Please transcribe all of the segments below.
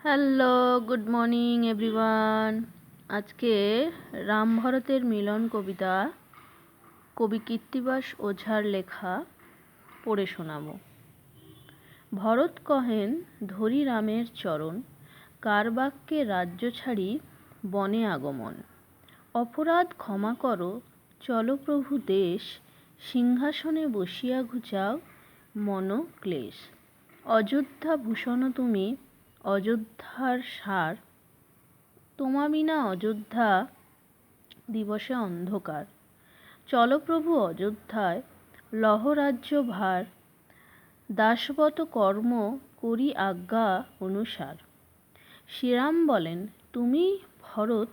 Hello, good morning everyone. আজকে রাম ভরতের মিলন কবিতা কবি কীর্তিবাস ওঝার লেখা পড়ে শোনাব। ভরত কহেন ধরি রামের চরণ, কার বাক্যে রাজ্য ছাড়ি বনে আগমন। অপরাধ ক্ষমা করো, চলো প্রভু দেশ, সিংহাসনে বসিয়া ঘুচাও মন ক্লেশ। অযোধ্যা ভূষণ তুমি, অযোধ্যার সার, তোমা বিনা অযোধ্যা দিবসে অন্ধকার। চলো প্রভু অযোধ্যায়, লহ রাজ্য ভার, দাসবত কর্ম করি আজ্ঞা অনুসার। শ্রীরাম বলেন তুমি ভরত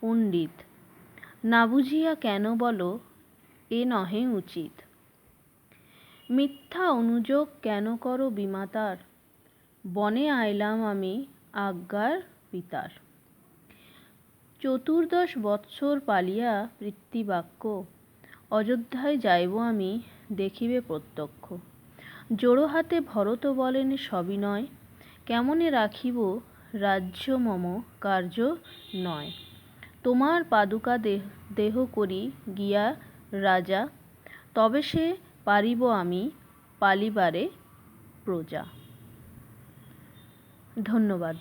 পণ্ডিত, না বুঝিয়া কেন বলো এ নহে উচিত। মিথ্যা অনুযোগ কেন করো বিমাতার, বনে আইলাম আমি আজ্ঞার পিতার। 14 বৎসর পালিয়া পিতৃবাক্য, অযোধ্যায় যাইব আমি দেখিবে প্রত্যক্ষ। জোড়ো হাতে ভরত বলেন সবিনয়, কেমনে রাখিব রাজ্য মম কার্য নয়। তোমার পাদুকা দেহ করি গিয়া রাজা, তবে সে পারিব আমি পালিবারে প্রজা। ধন্যবাদ।